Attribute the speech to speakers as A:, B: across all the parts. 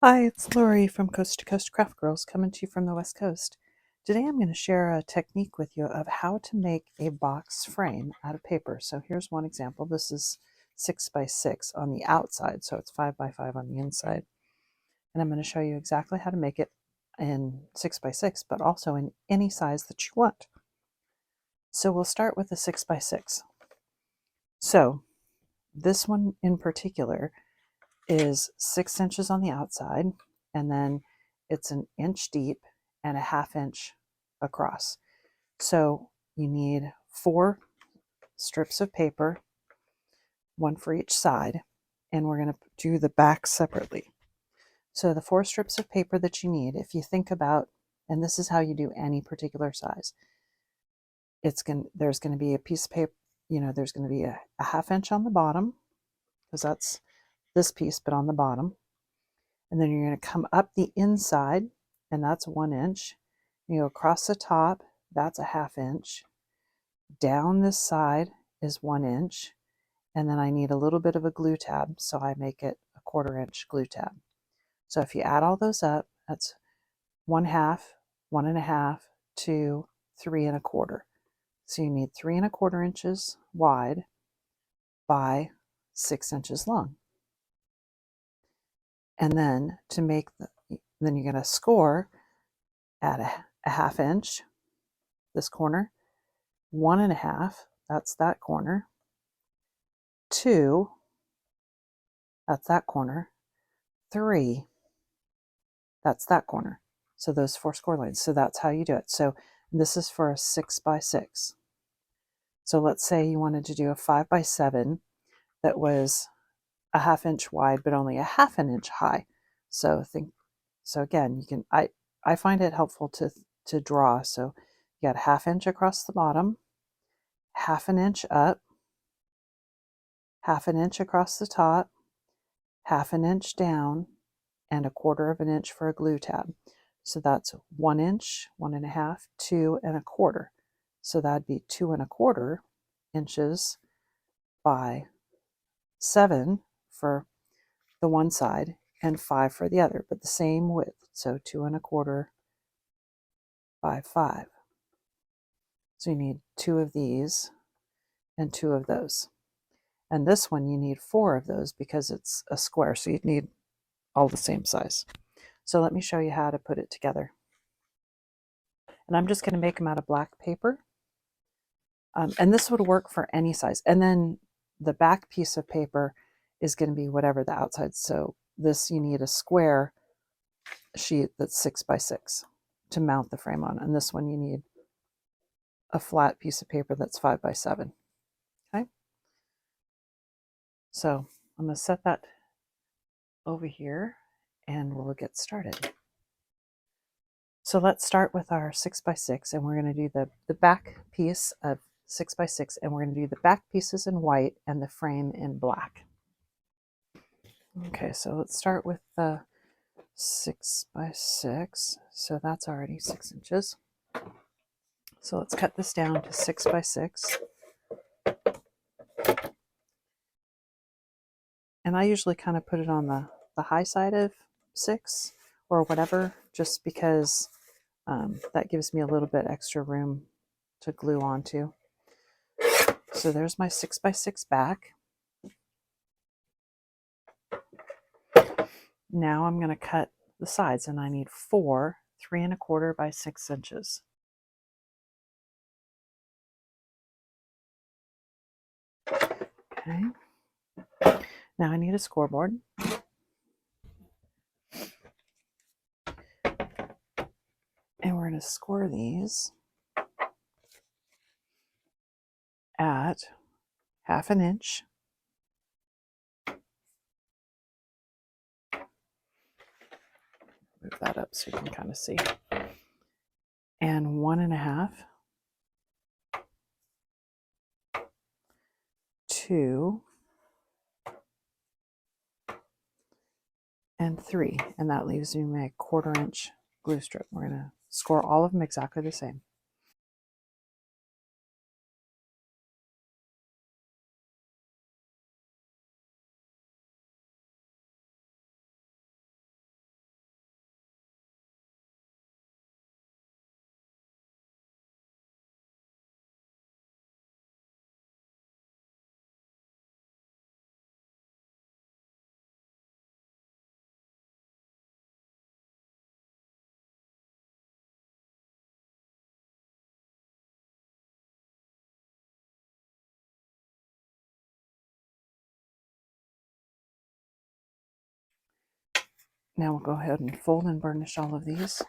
A: Hi, it's Lori from Coast to Coast Craft Girls coming to you from the West Coast. Today I'm going to share a technique with you of how to make a box frame out of paper. So here's one example. This is 6 by 6 on the outside, so it's 5 by 5 on the inside. And I'm going to show you exactly how to make it in 6 by 6, but also in any size that you want. So we'll start with the 6 by 6. So this one in particular is 6 inches on the outside, and then it's an inch deep and a half inch across. So you need 4 strips of paper, one for each side, and we're going to do the back separately. So the 4 strips of paper that you need, if you think about, and this is how you do any particular size, there's going to be a piece of paper, there's going to be a half inch on the bottom, because that's this piece, but on the bottom. And then you're going to come up the inside, and that's 1 inch. You go across the top, that's a half inch. Down this side is 1 inch. And then I need a little bit of a glue tab, so I make it a 1/4 inch glue tab. So if you add all those up, that's 1/2, 1.5, 2, 3 1/4. So you need 3 1/4 inches wide by 6 inches long. And then then you're going to score at a half inch, this corner, 1.5, that's that corner, 2, that's that corner, 3, that's that corner. So those 4 score lines. So that's how you do it. So this is for a 6 by 6. So let's say you wanted to do a 5 by 7 that was a half inch wide, but only a half an inch high. So again, you can, I find it helpful to draw. So you got a half inch across the bottom, half an inch up, half an inch across the top, half an inch down, and a 1/4 inch for a glue tab. So that's 1 inch, 1.5, 2 1/4. So that'd be 2 1/4 inches by 7 for the one side and 5 for the other, but the same width. So 2 1/4 by 5. So you need 2 of these and 2 of those. And this one you need 4 of those because it's a square, so you'd need all the same size. So let me show you how to put it together. And I'm just going to make them out of black paper. And this would work for any size. And then the back piece of paper is going to be whatever the outside. So this, you need a square sheet that's 6 by 6 to mount the frame on. And this one you need a flat piece of paper that's 5 by 7. Okay. So I'm going to set that over here and we'll get started. So let's start with our 6 by 6, and we're going to do the back piece of 6 by 6, and we're going to do the back pieces in white and the frame in black. Okay, so let's start with the 6 by 6. So that's already 6 inches. So let's cut this down to 6 by 6. And I usually kind of put it on the high side of 6 or whatever, just because that gives me a little bit extra room to glue onto. So there's my 6 by 6 back. Now I'm going to cut the sides, and I need 4 3 1/4 by 6 inches. Okay. Now I need a scoreboard. And we're going to score these at half an inch. Move that up so you can kind of see. And 1.5, 2, and 3. And that leaves me my 1/4 inch glue strip. We're going to score all of them exactly the same. Now we'll go ahead and fold and burnish all of these.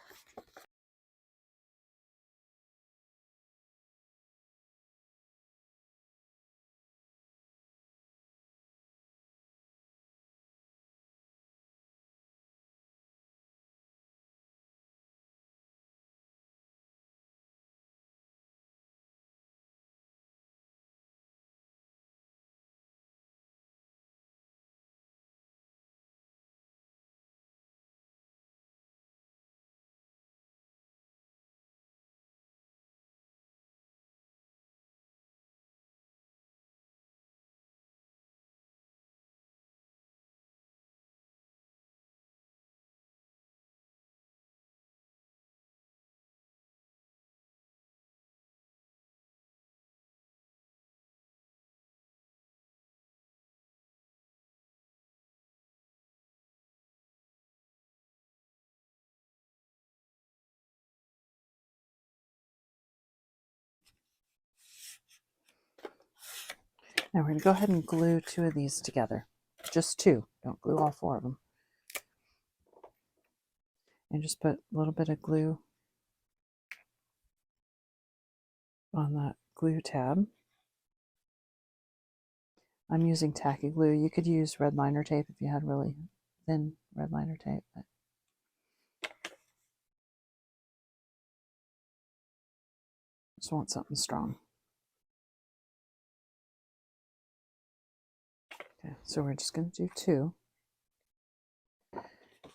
A: Now we're going to go ahead and glue 2 of these together. Just 2. Don't glue all 4 of them. And just put a little bit of glue on that glue tab. I'm using tacky glue. You could use red liner tape if you had really thin red liner tape. But just want something strong. Okay, so we're just going to do 2.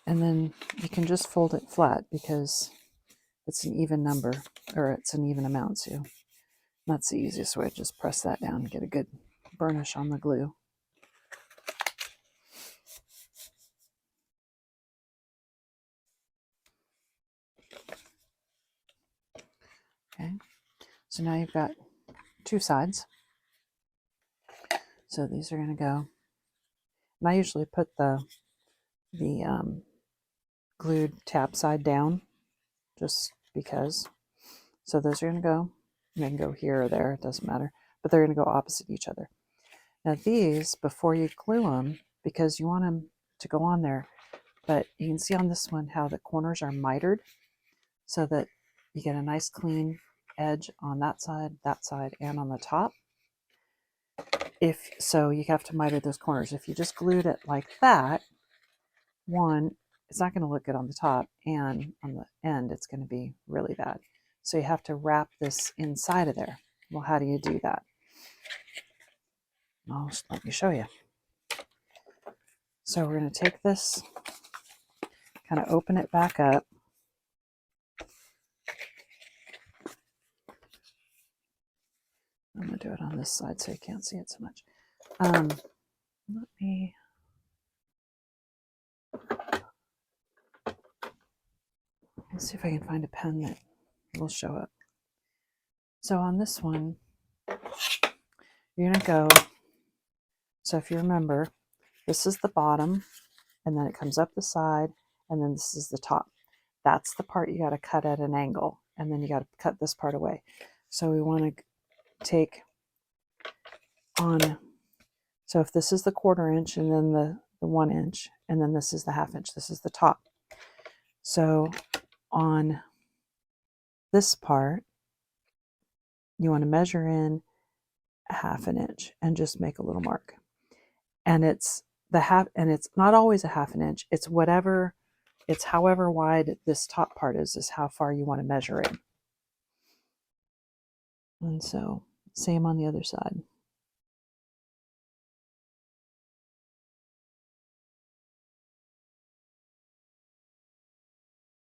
A: And then you can just fold it flat because it's an even number, or it's an even amount, so that's the easiest way. Just press that down and get a good burnish on the glue. Okay, so now you've got 2 sides. So these are going to go, and I usually put the glued tab side down just because. So those are going to go, and they can go here or there, it doesn't matter, but they're going to go opposite each other. Now these, before you glue them, because you want them to go on there, but you can see on this one how the corners are mitered so that you get a nice clean edge on that side, and on the top. If so, you have to miter those corners. If you just glued it like that, one, it's not going to look good on the top, and on the end it's going to be really bad. So you have to wrap this inside of there. Well, how do you do that? Well, let me show you. So we're going to take this, kind of open it back up. I'm going to do it on this side so you can't see it so much. Let's see if I can find a pen that will show up. So on this one, you're going to go, so if you remember, this is the bottom, and then it comes up the side, and then this is the top. That's the part you got to cut at an angle, and then you got to cut this part away. So we want to take on, so if this is the 1/4 inch, and then the 1 inch, and then this is the 1/2 inch, this is the top. So on this part, you want to measure in 1/2 inch and just make a little mark. And it's not always a 1/2 inch. It's whatever, it's however wide this top part is how far you want to measure it. And so same on the other side.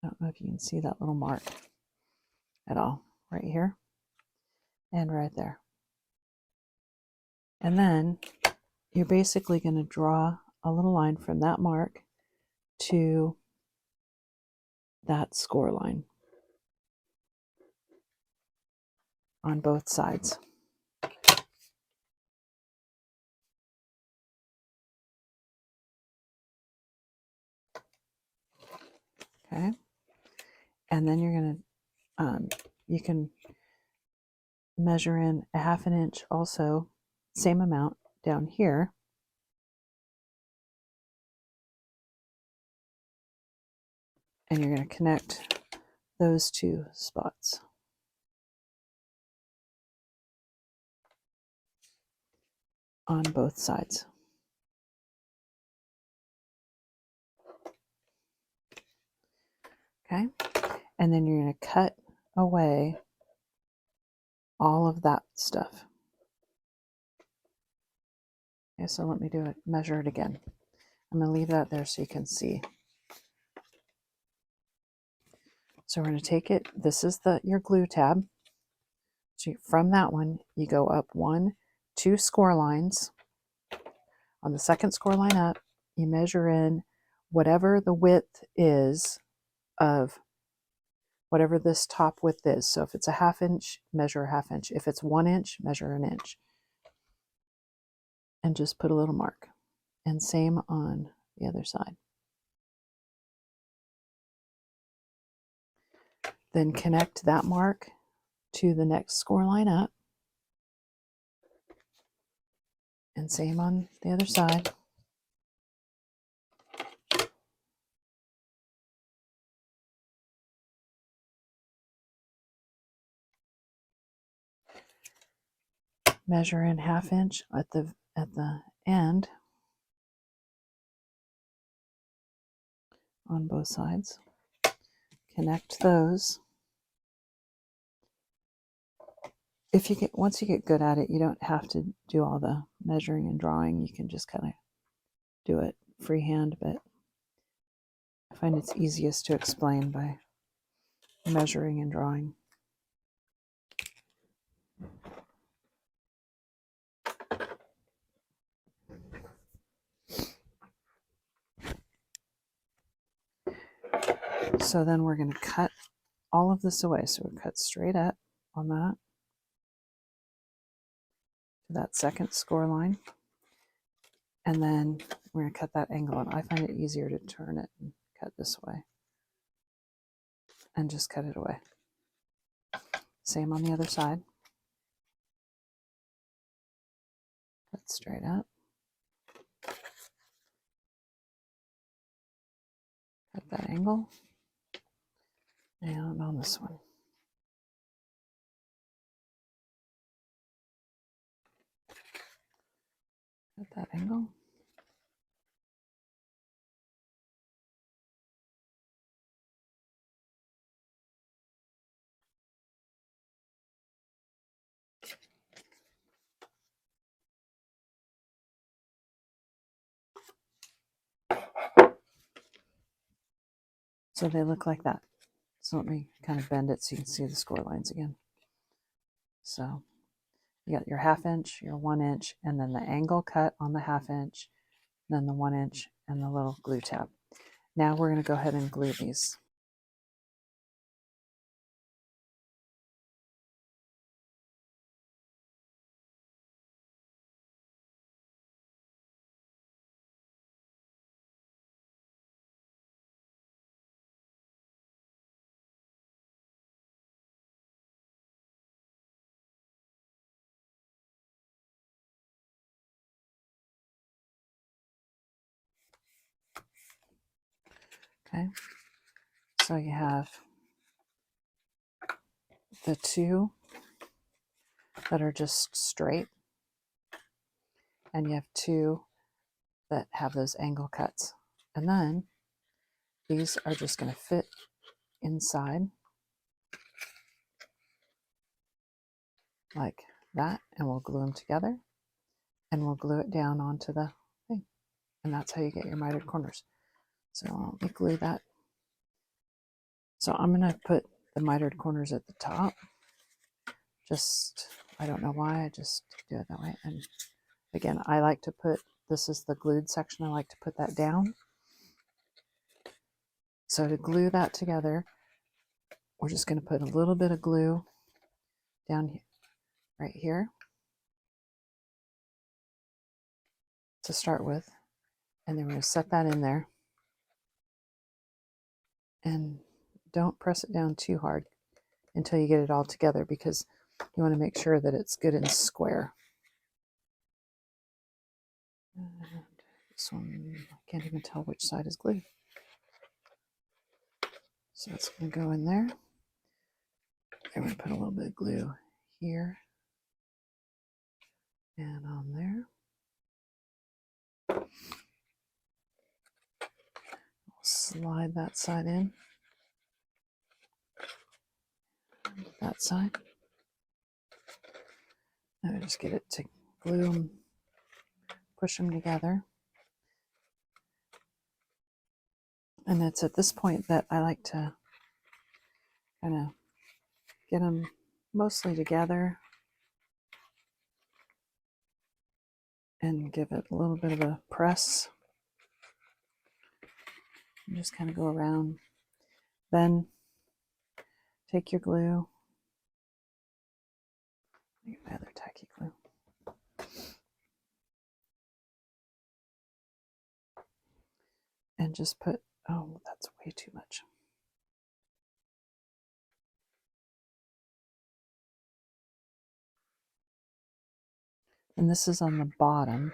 A: I don't know if you can see that little mark at all, right here and right there. And then you're basically going to draw a little line from that mark to that score line on both sides. Okay, and then you're going to, you can measure in 1/2 inch also, same amount down here. And you're going to connect those two spots. On both sides. Okay, and then you're going to cut away all of that stuff. Okay, so let me do it, measure it again. I'm going to leave that there so you can see. So we're going to take it, this is your glue tab. So from that one, you go up 2 score lines. On the second score line up, you measure in whatever the width is of whatever this top width is. So if it's a 1/2 inch, measure a 1/2 inch. If it's 1 inch, measure 1 inch. And just put a little mark. And same on the other side. Then connect that mark to the next score line up. And same on the other side. Measure in 1/2 inch at the end on both sides. Connect those. If you once you get good at it, you don't have to do all the measuring and drawing. You can just kind of do it freehand, but I find it's easiest to explain by measuring and drawing. So then we're going to cut all of this away. So we cut straight up on that to that second score line. And then we're going to cut that angle. And I find it easier to turn it and cut this way. And just cut it away. Same on the other side. Cut straight up. Cut that angle. And on this one. Cut that angle. So they look like that. So let me kind of bend it so you can see the score lines again. So you got your 1/2 inch, your 1 inch, and then the angle cut on the 1/2 inch, then the 1 inch, and the little glue tab. Now we're going to go ahead and glue these. Okay, so you have the 2 that are just straight, and you have 2 that have those angle cuts. And then these are just going to fit inside like that, and we'll glue them together, and we'll glue it down onto the thing. And that's how you get your mitered corners. So let me glue that. So I'm going to put the mitered corners at the top. Just, I don't know why, I just do it that way. And again, I like to put, this is the glued section, I like to put that down. So to glue that together, we're just going to put a little bit of glue down here, right here to start with. And then we're going to set that in there. And don't press it down too hard until you get it all together, because you want to make sure that it's good and square. And this one, I can't even tell which side is glued. So it's going to go in there. I'm going to put a little bit of glue here and on there. Slide that side in, that side. Now just get it to glue them, push them together. And it's at this point that I like to kind of get them mostly together and give it a little bit of a press. And just kind of go around. Then take your glue. Get my other tacky glue. And just put, oh, that's way too much. And this is on the bottom.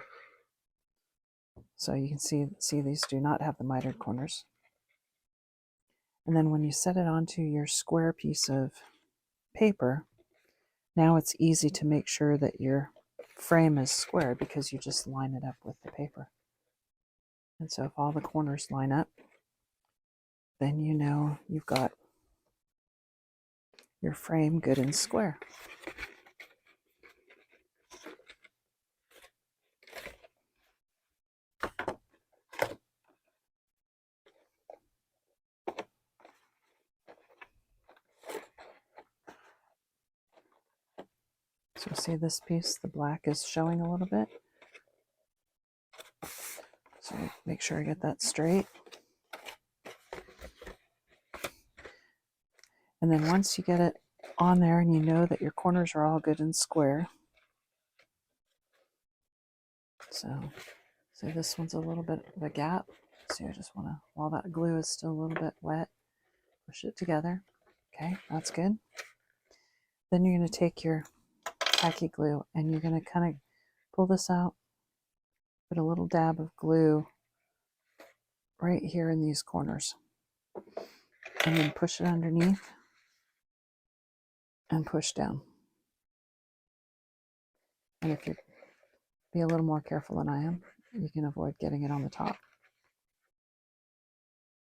A: So you can see these do not have the mitered corners. And then when you set it onto your square piece of paper, now it's easy to make sure that your frame is square because you just line it up with the paper. And so if all the corners line up, then you know you've got your frame good and square. So see this piece, the black is showing a little bit. So make sure I get that straight. And then once you get it on there and you know that your corners are all good and square. So this one's a little bit of a gap. So I just want to, while that glue is still a little bit wet, push it together. Okay, that's good. Then you're going to take your tacky glue and you're going to kind of pull this out, put a little dab of glue right here in these corners, and then push it underneath and push down. And if you be a little more careful than I am, you can avoid getting it on the top.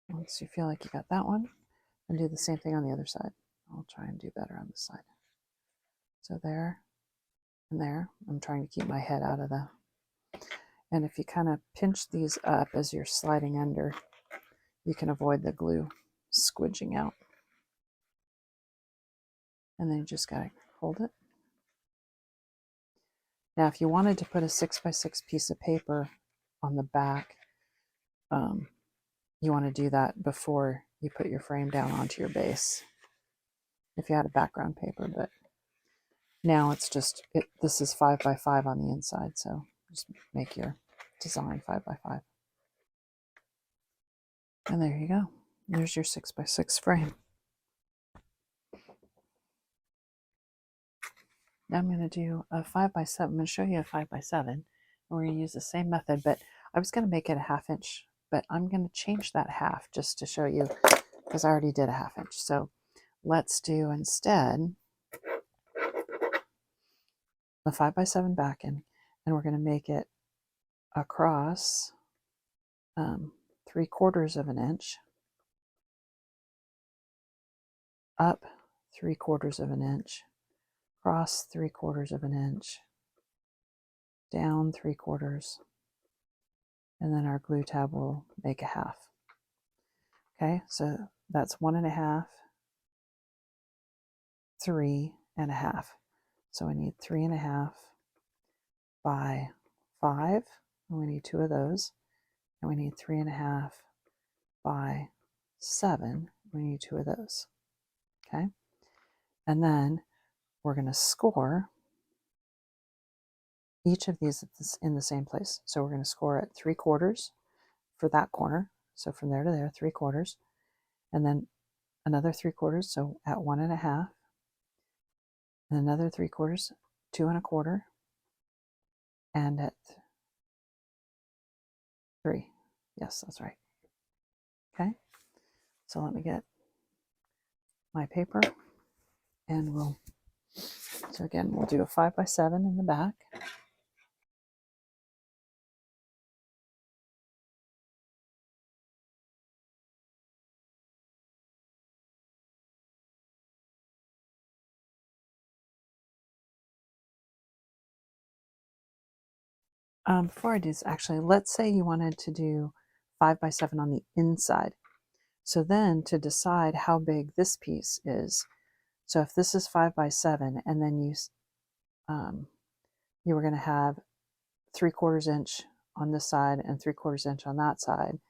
A: Once you feel like you got that one, and do the same thing on the other side. I'll try and do better on this side. So there and there. I'm trying to keep my head out of the... And if you kind of pinch these up as you're sliding under, you can avoid the glue squidging out. And then you just got to hold it. Now, if you wanted to put a 6x6 piece of paper on the back, you want to do that before you put your frame down onto your base. If you had a background paper, but now it's just, this is 5x5 on the inside, so just make your design 5x5. And there you go. There's your 6x6 frame. Now I'm going to do a 5x7. I'm going to show you a 5x7. And we're going to use the same method, but I was going to make it a 1/2 inch, but I'm going to change that half just to show you, because I already did a 1/2 inch. So let's do instead a 5x7 backing, and we're going to make it across 3/4 of an inch, up 3/4 of an inch, across 3/4 of an inch, down 3/4, and then our glue tab will make a 1/2. Okay, so that's 1 1/2, 3 1/2. So we need 3 1/2 by 5, and we need 2 of those, and we need 3 1/2 by 7, we need 2 of those. Okay, and then we're going to score each of these in the same place. So we're going to score at 3/4 for that corner. So from there to there, 3/4, and then another 3/4. So at 1 1/2, and another 3/4, 2 1/4, and at 3. Yes, that's right. Okay. So let me get my paper, and so again, we'll do a 5x7 in the back. Before I do this, actually, let's say you wanted to do 5x7 on the inside. So then to decide how big this piece is, so if this is 5x7 and then you were going to have 3/4 inch on this side and 3/4 inch on that side,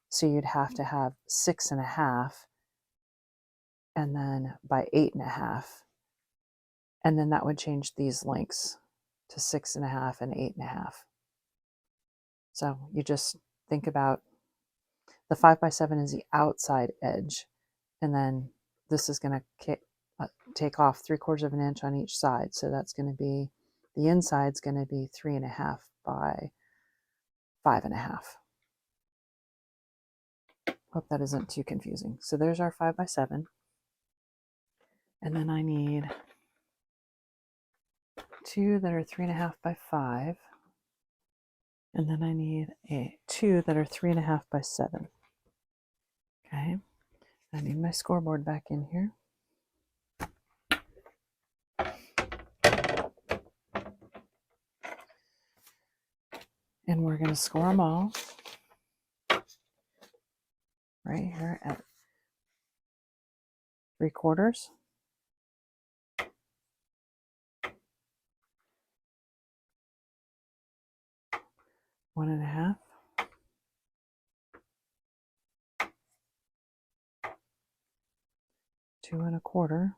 A: so you'd have to have 6.5 and then by 8.5, and then that would change these lengths to 6.5 and 8.5. So you just think about the 5x7 is the outside edge, and then this is going to take off 3/4 inch on each side. So that's going to be, the inside's going to be 3.5 by 5.5. Hope that isn't too confusing. So there's our 5x7. And then I need 2 that are 3.5 by 5. And then I need 2 that are 3.5 by 7. Okay. I need my scoreboard back in here. And we're going to score them all right here at 3/4, 1.5, 2.25,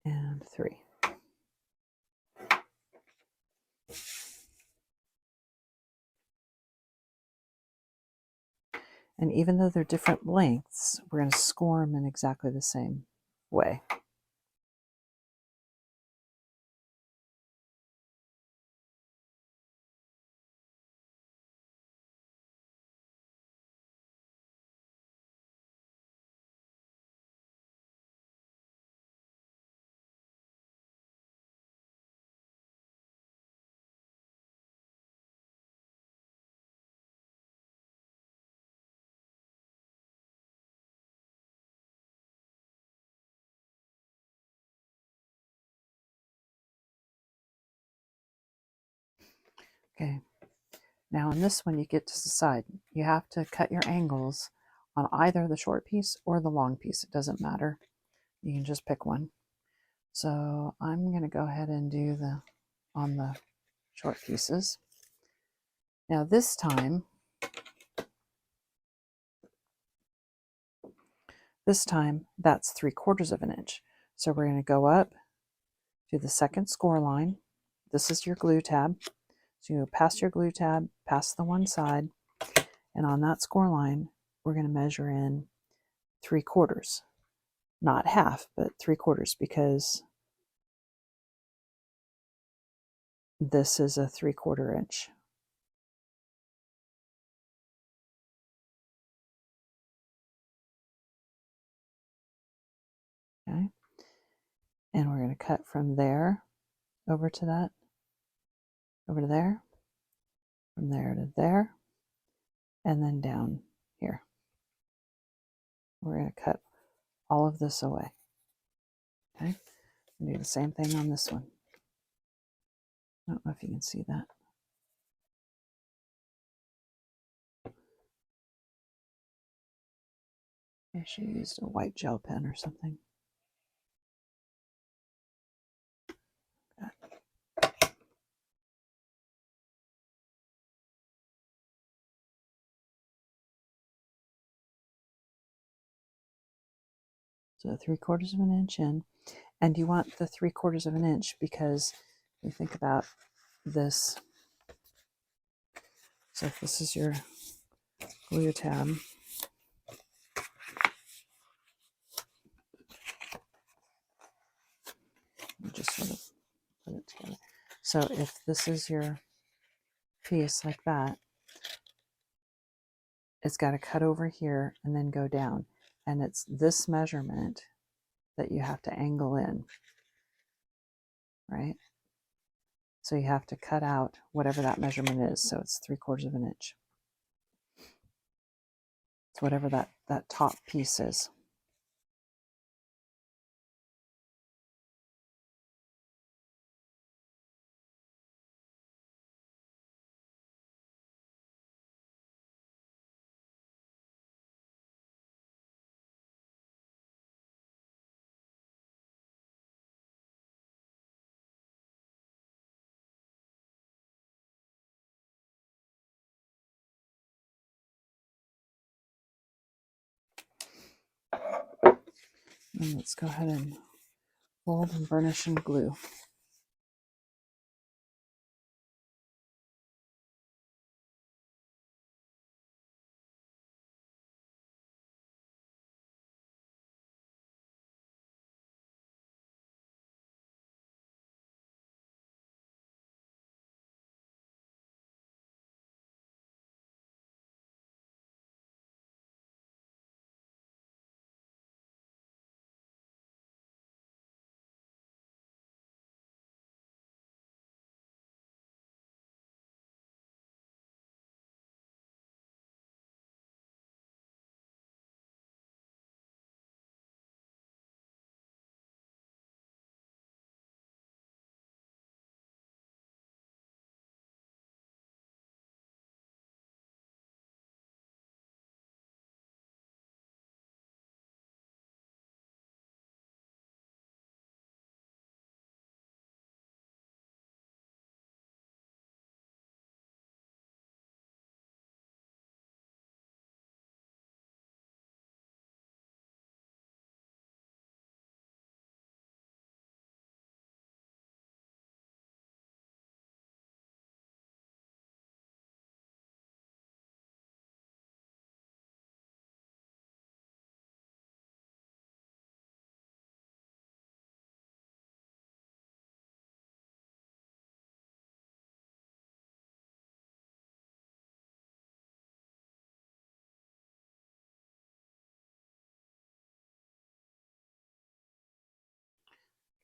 A: and 3. And even though they're different lengths, we're going to score them in exactly the same way. Okay, now on this one you get to decide. You have to cut your angles on either the short piece or the long piece. It doesn't matter. You can just pick one. So I'm going to go ahead and do on the short pieces. Now this time that's 3/4 inch. So we're going to go up to the second score line. This is your glue tab. So you go past your glue tab, past the one side, and on that score line, we're going to measure in 3/4. Not half, but 3/4, because this is a 3/4 inch. Okay. And we're going to cut from there over to that, over to there, from there to there, and then down here. We're going to cut all of this away. Okay. And do the same thing on this one. I don't know if you can see that. I should have used a white gel pen or something. So 3/4 inch in, and you want the 3/4 inch because you think about this. So if this is your glue tab, you just sort of put it together. So if this is your piece like that, it's got to cut over here and then go down. And it's this measurement that you have to angle in, right? So you have to cut out whatever that measurement is. So it's 3/4 of an inch. It's whatever that top piece is. And let's go ahead and fold and burnish and glue.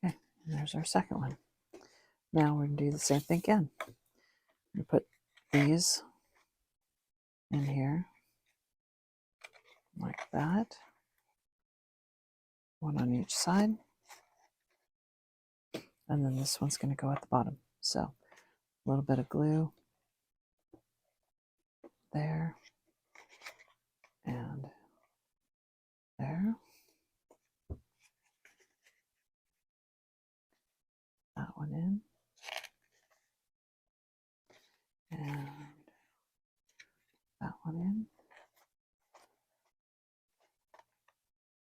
A: Okay, and there's our second one. Now we're going to do the same thing again. We put these in here like that, one on each side, and then this one's going to go at the bottom. So a little bit of glue there and there. That one in. And that one in.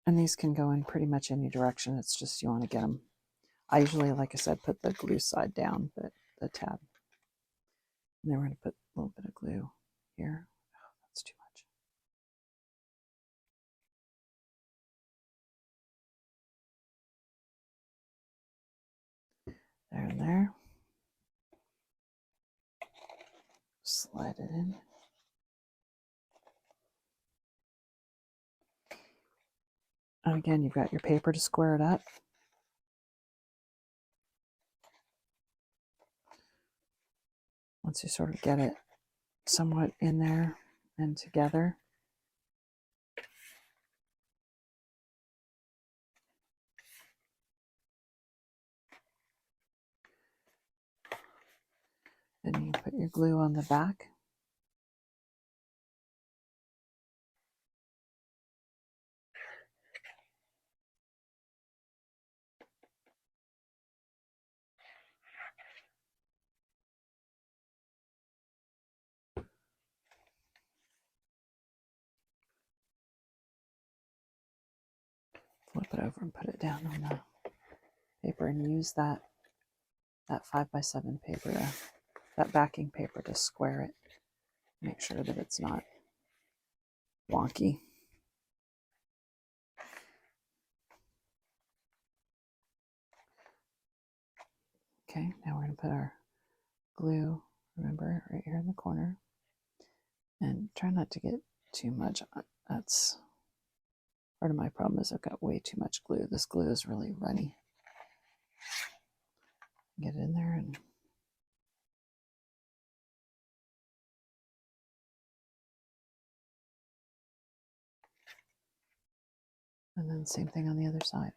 A: And these can go in pretty much any direction. It's just you want to get them. I usually, like I said, put the glue side down, but the tab. And then we're going to put a little bit of glue here. Oh, that's too much. There and there. Slide it in. And again, you've got your paper to square it up. Once you sort of get it somewhat in there and together, then you put your glue on the back. Flip it over and put it down on the paper and use that 5x7 paper, that backing paper to square it. Make sure that it's not wonky. Okay, now we're going to put our glue, remember, right here in the corner. And try not to get too much. That's part of my problem is I've got way too much glue. This glue is really runny. Get it in there and then same thing on the other side.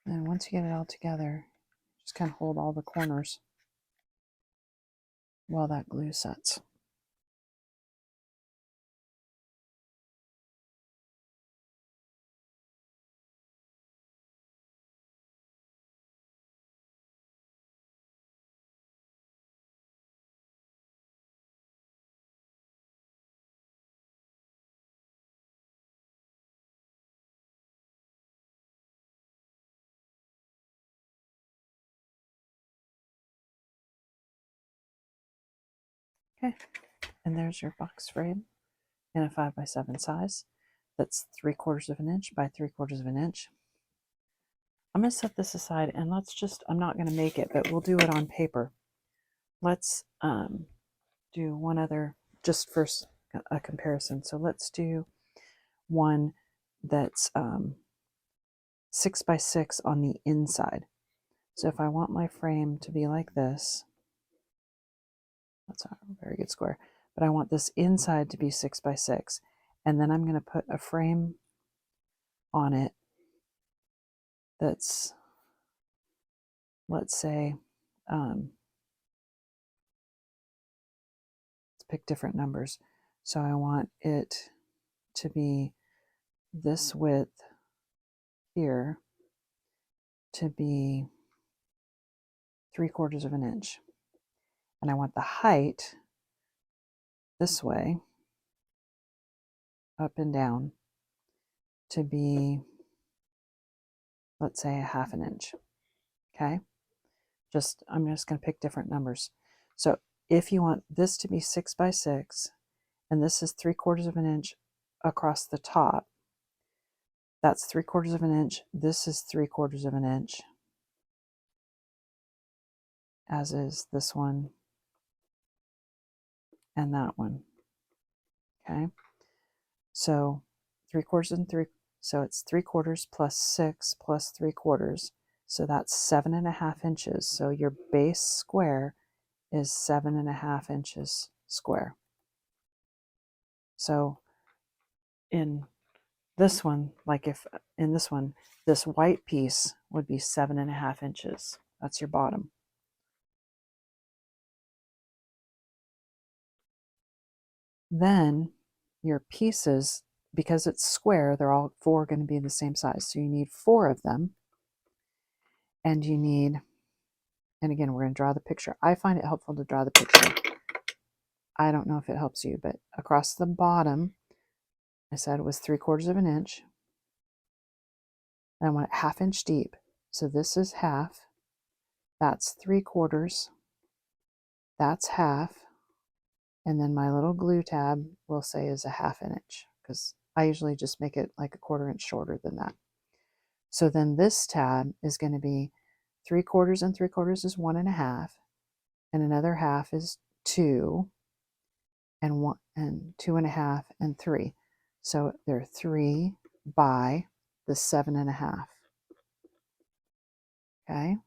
A: And once you get it all together, just kind of hold all the corners while that glue sets. Okay, and there's your box frame in a 5x7 size. That's 3/4 of an inch by 3/4 of an inch. I'm going to set this aside and let's just, I'm not going to make it, but we'll do it on paper. Let's do one other, just for a comparison. So let's do one that's 6x6 on the inside. So if I want my frame to be like this, that's not a very good square, but I want this inside to be 6x6. And then I'm going to put a frame on it that's, let's say, let's pick different numbers. So I want it to be this width here to be 3/4 of an inch. And I want the height this way, up and down, to be, let's say, a 1/2 inch. Okay? I'm just going to pick different numbers. So if you want this to be 6x6, and this is 3/4 of an inch across the top, that's 3/4 of an inch. This is 3/4 of an inch, as is this one and that one. Okay? So 3/4 and 3, so it's 3/4 plus 6 plus 3/4. So that's 7.5 inches. So your base square is 7.5 inches square. So in this one, like if in this one, this white piece would be 7.5 inches. That's your bottom. Then your pieces, because it's square, they're all 4 going to be the same size. So you need 4 of them. And you need, and again, we're going to draw the picture. I find it helpful to draw the picture. I don't know if it helps you, but across the bottom, I said it was 3/4 of an inch. And I want it 1/2 inch deep. So this is half. That's 3/4. That's half. And then my little glue tab will say is a 1/2 inch, because I usually just make it like a 1/4 inch shorter than that. So then this tab is going to be 3/4 and 3/4 is 1.5, and another half is 2, and 1 and 2.5 and 3. So they're 3 by the 7.5. Okay,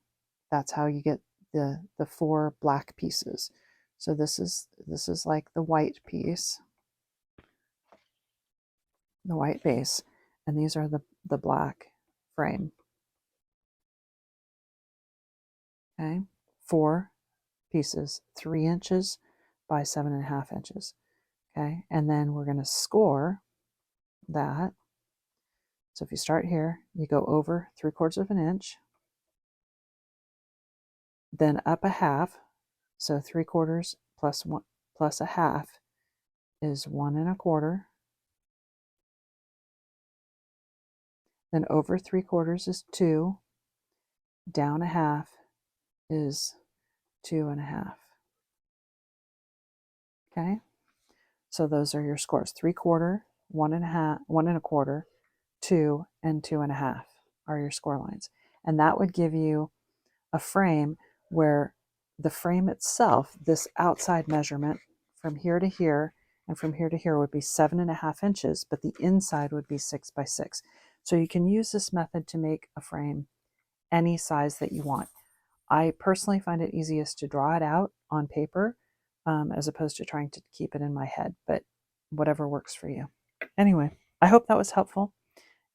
A: that's how you get the 4 black pieces. So this is like the white piece, the white base, and these are the black frame. Okay, 4 pieces, 3 inches by 7.5 inches. Okay, and then we're going to score that. So if you start here, you go over 3/4 of an inch, then up a half. So 3/4 plus 1 plus a half is 1 1/4. Then over 3/4 is 2. Down a half is 2.5. Okay, so those are your scores: 3/4, 1.5, 1.25, 2, and 2.5 are your score lines. And that would give you a frame where the frame itself, this outside measurement from here to here and from here to here would be 7.5 inches, but the inside would be 6 by 6. So you can use this method to make a frame any size that you want. I personally find it easiest to draw it out on paper as opposed to trying to keep it in my head, but whatever works for you. Anyway, I hope that was helpful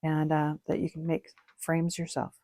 A: and that you can make frames yourself.